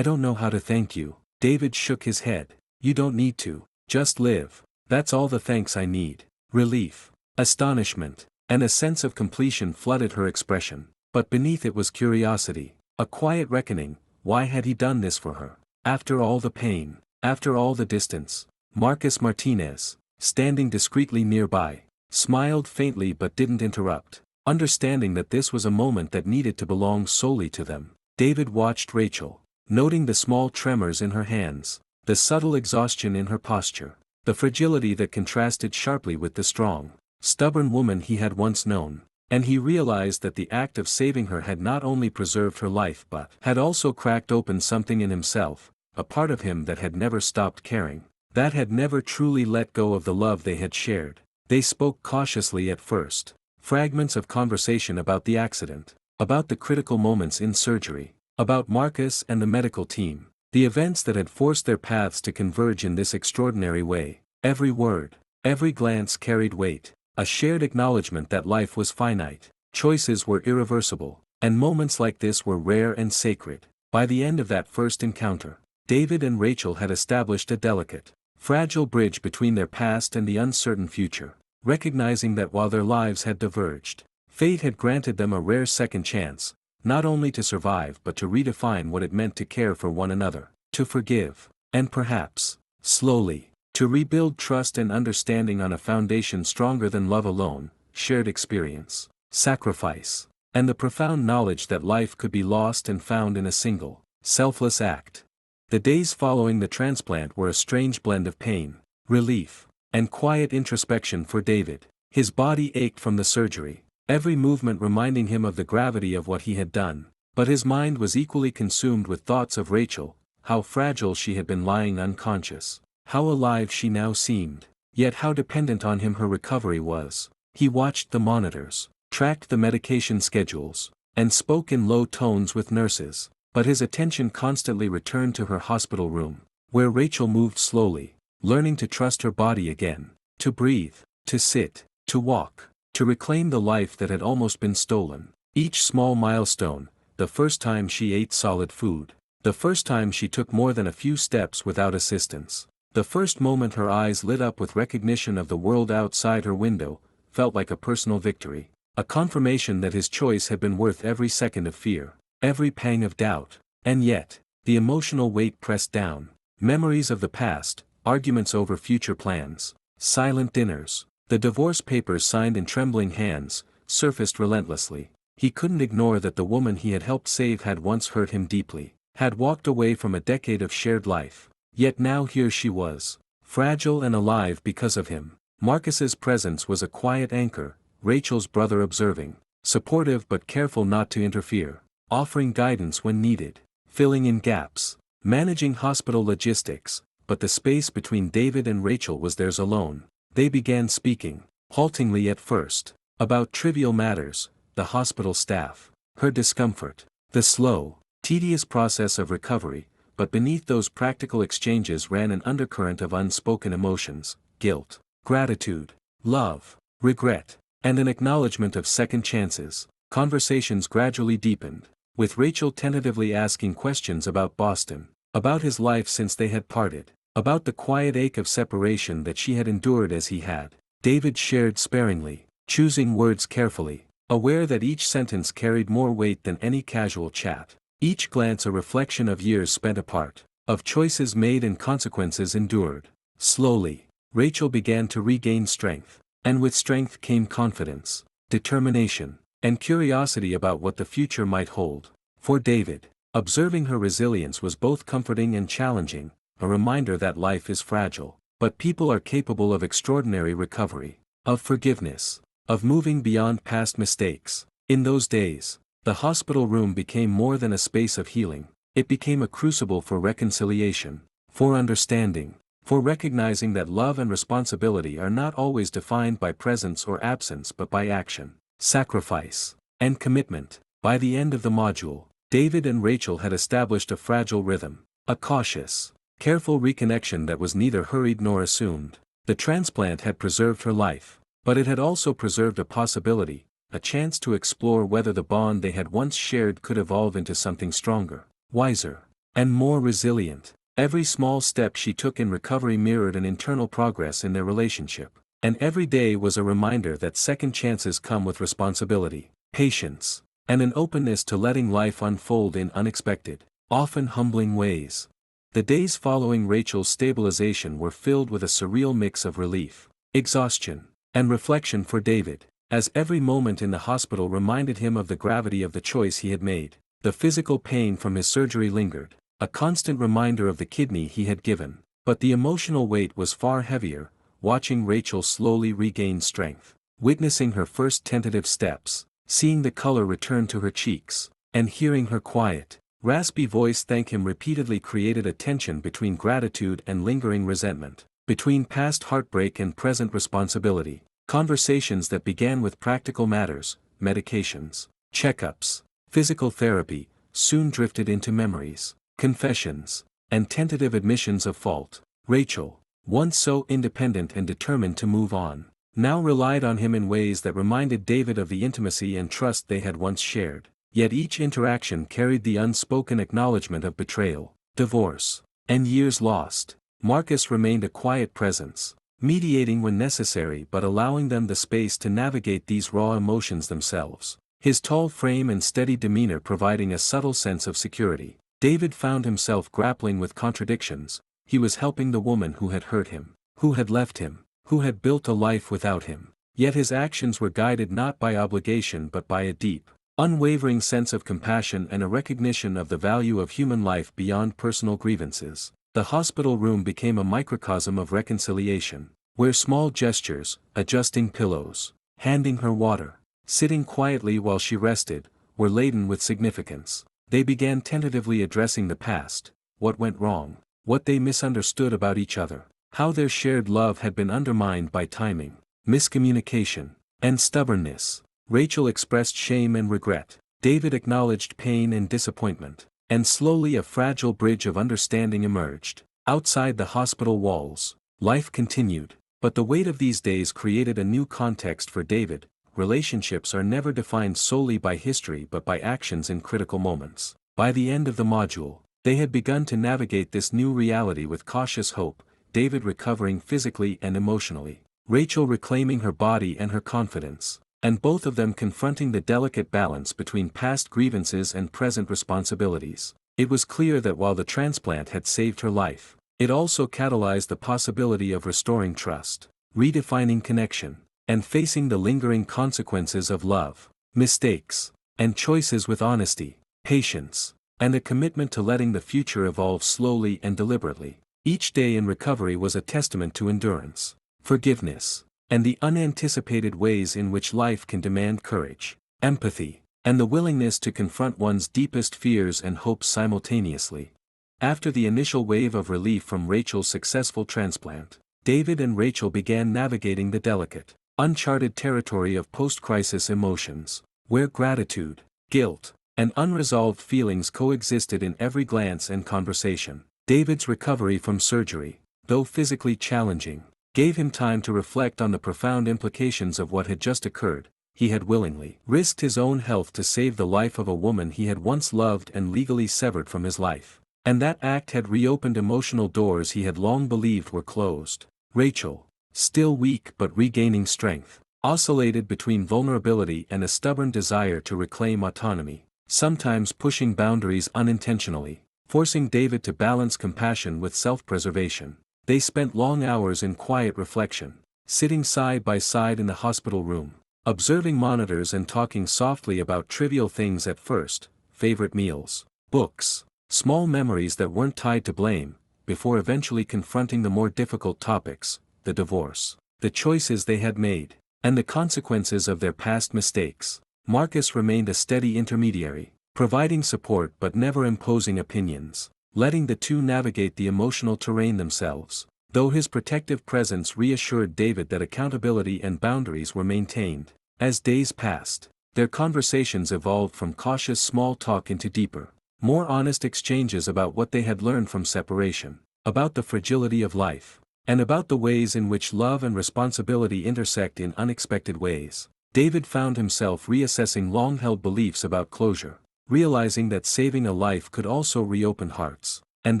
don't know how to thank you. David shook his head. You don't need to, just live. That's all the thanks I need. Relief, astonishment, and a sense of completion flooded her expression. But beneath it was curiosity, a quiet reckoning. Why had he done this for her? After all the pain, after all the distance. Marcus Martinez, standing discreetly nearby, smiled faintly but didn't interrupt, understanding that this was a moment that needed to belong solely to them. David watched Rachel, noting the small tremors in her hands, the subtle exhaustion in her posture, the fragility that contrasted sharply with the strong, stubborn woman he had once known, and he realized that the act of saving her had not only preserved her life but had also cracked open something in himself, a part of him that had never stopped caring, that had never truly let go of the love they had shared. They spoke cautiously at first, fragments of conversation about the accident, about the critical moments in surgery, about Marcus and the medical team, the events that had forced their paths to converge in this extraordinary way. Every word, every glance carried weight, a shared acknowledgement that life was finite, choices were irreversible, and moments like this were rare and sacred. By the end of that first encounter, David and Rachel had established a delicate, fragile bridge between their past and the uncertain future, recognizing that while their lives had diverged, fate had granted them a rare second chance, not only to survive but to redefine what it meant to care for one another, to forgive, and perhaps, slowly, to rebuild trust and understanding on a foundation stronger than love alone, shared experience, sacrifice, and the profound knowledge that life could be lost and found in a single, selfless act. The days following the transplant were a strange blend of pain, relief, and quiet introspection for David. His body ached from the surgery, every movement reminding him of the gravity of what he had done, but his mind was equally consumed with thoughts of Rachel, how fragile she had been lying unconscious, how alive she now seemed, yet how dependent on him her recovery was. He watched the monitors, tracked the medication schedules, and spoke in low tones with nurses, but his attention constantly returned to her hospital room, where Rachel moved slowly, learning to trust her body again, to breathe, to sit, to walk, to reclaim the life that had almost been stolen. Each small milestone, the first time she ate solid food, the first time she took more than a few steps without assistance, the first moment her eyes lit up with recognition of the world outside her window, felt like a personal victory, a confirmation that his choice had been worth every second of fear, every pang of doubt. And yet, the emotional weight pressed down, memories of the past, arguments over future plans, silent dinners, the divorce papers signed in trembling hands, surfaced relentlessly. He couldn't ignore that the woman he had helped save had once hurt him deeply, had walked away from a decade of shared life. Yet now here she was, fragile and alive because of him. Marcus's presence was a quiet anchor, Rachel's brother observing, supportive but careful not to interfere, offering guidance when needed, filling in gaps, managing hospital logistics. But the space between David and Rachel was theirs alone. They began speaking, haltingly at first, about trivial matters, the hospital staff, her discomfort, the slow, tedious process of recovery. But beneath those practical exchanges ran an undercurrent of unspoken emotions, guilt, gratitude, love, regret, and an acknowledgement of second chances. Conversations gradually deepened, with Rachel tentatively asking questions about Boston, about his life since they had parted, about the quiet ache of separation that she had endured as he had. David shared sparingly, choosing words carefully, aware that each sentence carried more weight than any casual chat. Each glance a reflection of years spent apart, of choices made and consequences endured. Slowly, Rachel began to regain strength, and with strength came confidence, determination, and curiosity about what the future might hold. For David, observing her resilience was both comforting and challenging, a reminder that life is fragile, but people are capable of extraordinary recovery, of forgiveness, of moving beyond past mistakes. In those days, the hospital room became more than a space of healing. It became a crucible for reconciliation, for understanding, for recognizing that love and responsibility are not always defined by presence or absence but by action, sacrifice, and commitment. By the end of the module, David and Rachel had established a fragile rhythm, a cautious, careful reconnection that was neither hurried nor assumed. The transplant had preserved her life, but it had also preserved a possibility, a chance to explore whether the bond they had once shared could evolve into something stronger, wiser, and more resilient. Every small step she took in recovery mirrored an internal progress in their relationship, and every day was a reminder that second chances come with responsibility, patience, and an openness to letting life unfold in unexpected, often humbling ways. The days following Rachel's stabilization were filled with a surreal mix of relief, exhaustion, and reflection for David, as every moment in the hospital reminded him of the gravity of the choice he had made. The physical pain from his surgery lingered, a constant reminder of the kidney he had given, but the emotional weight was far heavier, watching Rachel slowly regain strength, witnessing her first tentative steps, seeing the color return to her cheeks, and hearing her quiet, raspy voice thank him repeatedly created a tension between gratitude and lingering resentment, between past heartbreak and present responsibility. Conversations that began with practical matters, medications, checkups, physical therapy, soon drifted into memories, confessions, and tentative admissions of fault. Rachel, once so independent and determined to move on, now relied on him in ways that reminded David of the intimacy and trust they had once shared. Yet each interaction carried the unspoken acknowledgement of betrayal, divorce, and years lost. Marcus remained a quiet presence, mediating when necessary but allowing them the space to navigate these raw emotions themselves, his tall frame and steady demeanor providing a subtle sense of security. David found himself grappling with contradictions. He was helping the woman who had hurt him, who had left him, who had built a life without him, yet his actions were guided not by obligation but by a deep, unwavering sense of compassion and a recognition of the value of human life beyond personal grievances. The hospital room became a microcosm of reconciliation, where small gestures, adjusting pillows, handing her water, sitting quietly while she rested, were laden with significance. They began tentatively addressing the past, what went wrong, what they misunderstood about each other, how their shared love had been undermined by timing, miscommunication, and stubbornness. Rachel expressed shame and regret. David acknowledged pain and disappointment, and slowly a fragile bridge of understanding emerged. Outside the hospital walls, life continued, but the weight of these days created a new context for David. Relationships are never defined solely by history but by actions in critical moments. By the end of the module, they had begun to navigate this new reality with cautious hope, David recovering physically and emotionally, Rachel reclaiming her body and her confidence, and both of them confronting the delicate balance between past grievances and present responsibilities. It was clear that while the transplant had saved her life, it also catalyzed the possibility of restoring trust, redefining connection, and facing the lingering consequences of love, mistakes, and choices with honesty, patience, and a commitment to letting the future evolve slowly and deliberately. Each day in recovery was a testament to endurance, forgiveness, and the unanticipated ways in which life can demand courage, empathy, and the willingness to confront one's deepest fears and hopes simultaneously. After the initial wave of relief from Rachel's successful transplant, David and Rachel began navigating the delicate, uncharted territory of post-crisis emotions, where gratitude, guilt, and unresolved feelings coexisted in every glance and conversation. David's recovery from surgery, though physically challenging, gave him time to reflect on the profound implications of what had just occurred. He had willingly risked his own health to save the life of a woman he had once loved and legally severed from his life, and that act had reopened emotional doors he had long believed were closed. Rachel, still weak but regaining strength, oscillated between vulnerability and a stubborn desire to reclaim autonomy, sometimes pushing boundaries unintentionally, forcing David to balance compassion with self-preservation. They spent long hours in quiet reflection, sitting side by side in the hospital room, observing monitors and talking softly about trivial things at first, favorite meals, books, small memories that weren't tied to blame, before eventually confronting the more difficult topics, the divorce, the choices they had made, and the consequences of their past mistakes. Marcus remained a steady intermediary, providing support but never imposing opinions, letting the two navigate the emotional terrain themselves, though his protective presence reassured David that accountability and boundaries were maintained. As days passed, their conversations evolved from cautious small talk into deeper, more honest exchanges about what they had learned from separation, about the fragility of life, and about the ways in which love and responsibility intersect in unexpected ways. David found himself reassessing long-held beliefs about closure, realizing that saving a life could also reopen hearts, and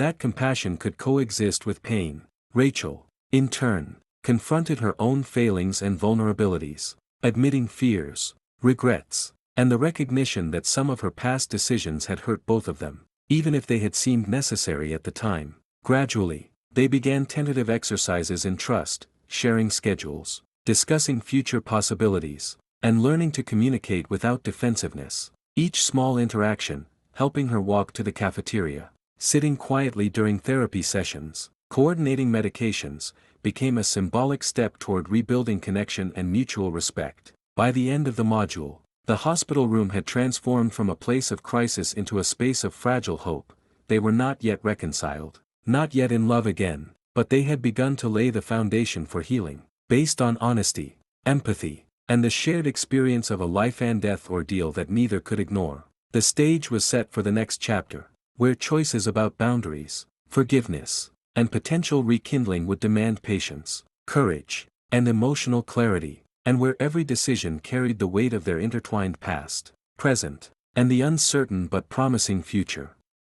that compassion could coexist with pain. Rachel, in turn, confronted her own failings and vulnerabilities, admitting fears, regrets, and the recognition that some of her past decisions had hurt both of them, even if they had seemed necessary at the time. Gradually, they began tentative exercises in trust, sharing schedules, discussing future possibilities, and learning to communicate without defensiveness. Each small interaction, helping her walk to the cafeteria, sitting quietly during therapy sessions, coordinating medications, became a symbolic step toward rebuilding connection and mutual respect. By the end of the module, the hospital room had transformed from a place of crisis into a space of fragile hope. They were not yet reconciled, not yet in love again, but they had begun to lay the foundation for healing, based on honesty, empathy, and the shared experience of a life-and-death ordeal that neither could ignore. The stage was set for the next chapter, where choices about boundaries, forgiveness, and potential rekindling would demand patience, courage, and emotional clarity, and where every decision carried the weight of their intertwined past, present, and the uncertain but promising future.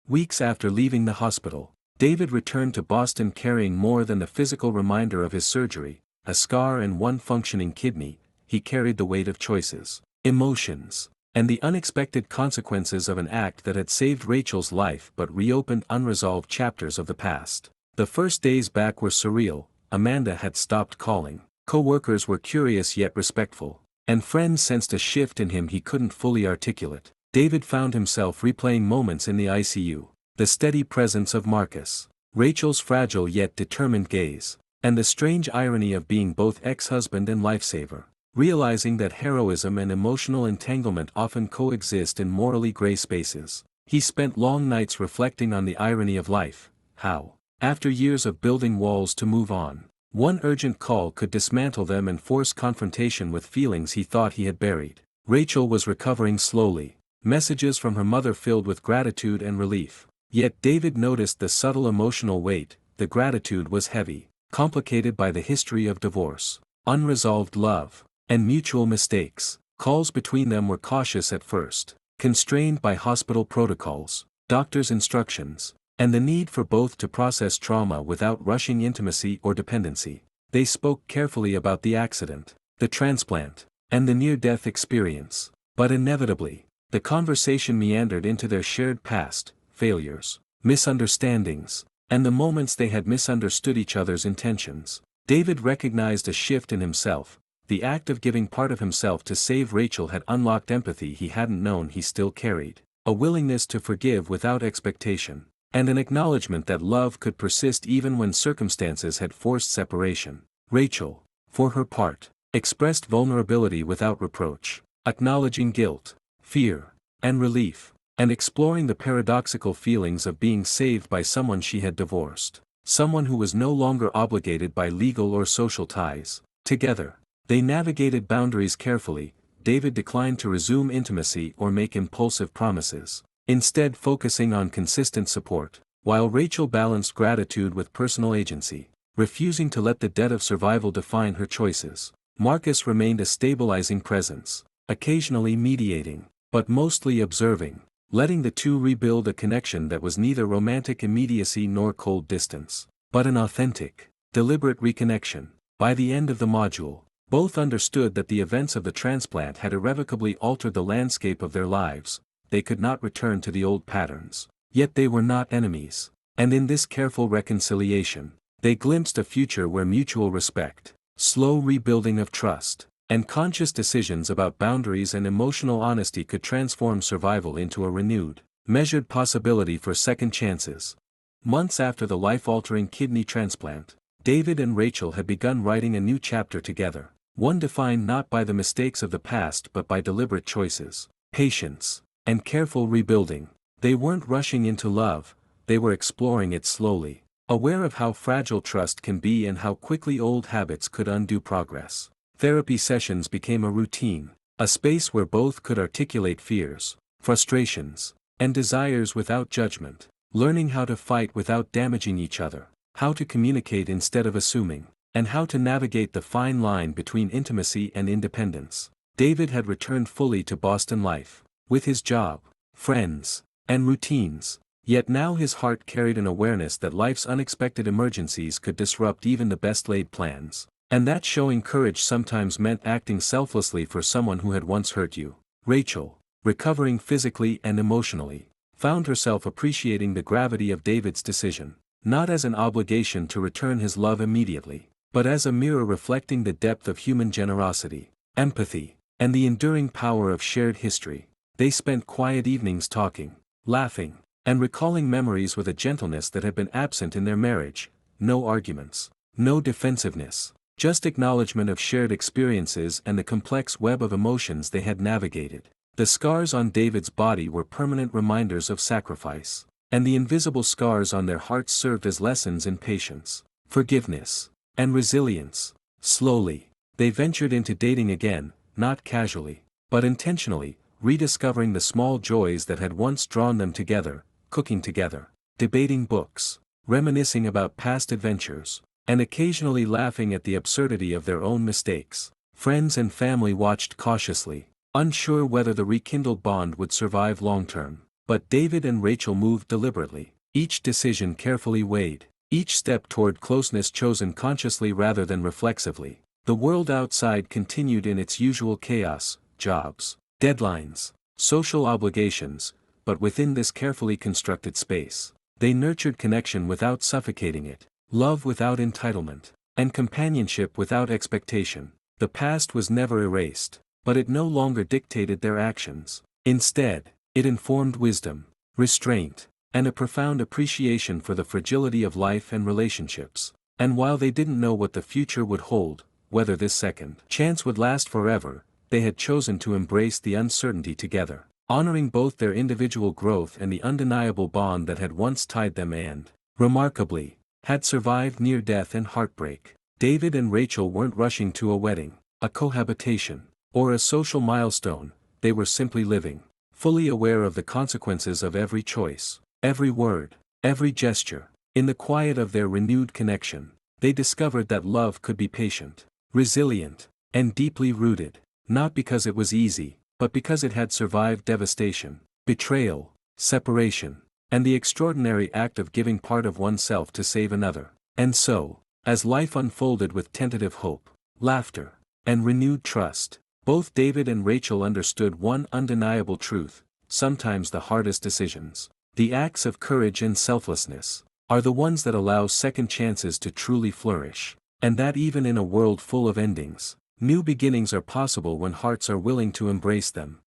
Weeks after leaving the hospital, David returned to Boston carrying more than the physical reminder of his surgery, a scar and one functioning kidney. He carried the weight of choices, emotions, and the unexpected consequences of an act that had saved Rachel's life but reopened unresolved chapters of the past. The first days back were surreal. Amanda had stopped calling, co-workers were curious yet respectful, and friends sensed a shift in him he couldn't fully articulate. David found himself replaying moments in the ICU, the steady presence of Marcus, Rachel's fragile yet determined gaze, and the strange irony of being both ex-husband and lifesaver. Realizing that heroism and emotional entanglement often coexist in morally gray spaces, he spent long nights reflecting on the irony of life, how, after years of building walls to move on, one urgent call could dismantle them and force confrontation with feelings he thought he had buried. Rachel was recovering slowly, messages from her mother filled with gratitude and relief. Yet David noticed the subtle emotional weight. The gratitude was heavy, complicated by the history of divorce, unresolved love, and mutual mistakes. Calls between them were cautious at first, constrained by hospital protocols, doctors' instructions, and the need for both to process trauma without rushing intimacy or dependency. They spoke carefully about the accident, the transplant, and the near-death experience. But inevitably, the conversation meandered into their shared past, failures, misunderstandings, and the moments they had misunderstood each other's intentions. David recognized a shift in himself. The act of giving part of himself to save Rachel had unlocked empathy he hadn't known he still carried, a willingness to forgive without expectation, and an acknowledgement that love could persist even when circumstances had forced separation. Rachel, for her part, expressed vulnerability without reproach, acknowledging guilt, fear, and relief, and exploring the paradoxical feelings of being saved by someone she had divorced, someone who was no longer obligated by legal or social ties. Together, they navigated boundaries carefully. David declined to resume intimacy or make impulsive promises, instead focusing on consistent support, while Rachel balanced gratitude with personal agency, refusing to let the debt of survival define her choices. Marcus remained a stabilizing presence, occasionally mediating, but mostly observing, letting the two rebuild a connection that was neither romantic immediacy nor cold distance, but an authentic, deliberate reconnection. By the end of the module, both understood that the events of the transplant had irrevocably altered the landscape of their lives. They could not return to the old patterns, yet they were not enemies, and in this careful reconciliation, they glimpsed a future where mutual respect, slow rebuilding of trust, and conscious decisions about boundaries and emotional honesty could transform survival into a renewed, measured possibility for second chances. Months after the life-altering kidney transplant, David and Rachel had begun writing a new chapter together, one defined not by the mistakes of the past but by deliberate choices, patience, and careful rebuilding. They weren't rushing into love, they were exploring it slowly, aware of how fragile trust can be and how quickly old habits could undo progress. Therapy sessions became a routine, a space where both could articulate fears, frustrations, and desires without judgment, learning how to fight without damaging each other, how to communicate instead of assuming, and how to navigate the fine line between intimacy and independence. David had returned fully to Boston life, with his job, friends, and routines, yet now his heart carried an awareness that life's unexpected emergencies could disrupt even the best-laid plans, and that showing courage sometimes meant acting selflessly for someone who had once hurt you. Rachel, recovering physically and emotionally, found herself appreciating the gravity of David's decision, not as an obligation to return his love immediately, but as a mirror reflecting the depth of human generosity, empathy, and the enduring power of shared history. They spent quiet evenings talking, laughing, and recalling memories with a gentleness that had been absent in their marriage. No arguments, no defensiveness, just acknowledgement of shared experiences and the complex web of emotions they had navigated. The scars on David's body were permanent reminders of sacrifice, and the invisible scars on their hearts served as lessons in patience, forgiveness, and resilience. Slowly, they ventured into dating again, not casually, but intentionally, rediscovering the small joys that had once drawn them together, cooking together, debating books, reminiscing about past adventures, and occasionally laughing at the absurdity of their own mistakes. Friends and family watched cautiously, unsure whether the rekindled bond would survive long-term. But David and Rachel moved deliberately, each decision carefully weighed, each step toward closeness chosen consciously rather than reflexively. The world outside continued in its usual chaos, jobs, deadlines, social obligations, but within this carefully constructed space, they nurtured connection without suffocating it, love without entitlement, and companionship without expectation. The past was never erased, but it no longer dictated their actions. Instead, it informed wisdom, restraint, and a profound appreciation for the fragility of life and relationships. And while they didn't know what the future would hold, whether this second chance would last forever, they had chosen to embrace the uncertainty together, honoring both their individual growth and the undeniable bond that had once tied them and, remarkably, had survived near death and heartbreak. David and Rachel weren't rushing to a wedding, a cohabitation, or a social milestone. They were simply living, fully aware of the consequences of every choice, every word, every gesture. In the quiet of their renewed connection, they discovered that love could be patient, resilient, and deeply rooted, not because it was easy, but because it had survived devastation, betrayal, separation, and the extraordinary act of giving part of oneself to save another. And so, as life unfolded with tentative hope, laughter, and renewed trust, both David and Rachel understood one undeniable truth: sometimes the hardest decisions, the acts of courage and selflessness, are the ones that allow second chances to truly flourish. And that even in a world full of endings, new beginnings are possible when hearts are willing to embrace them.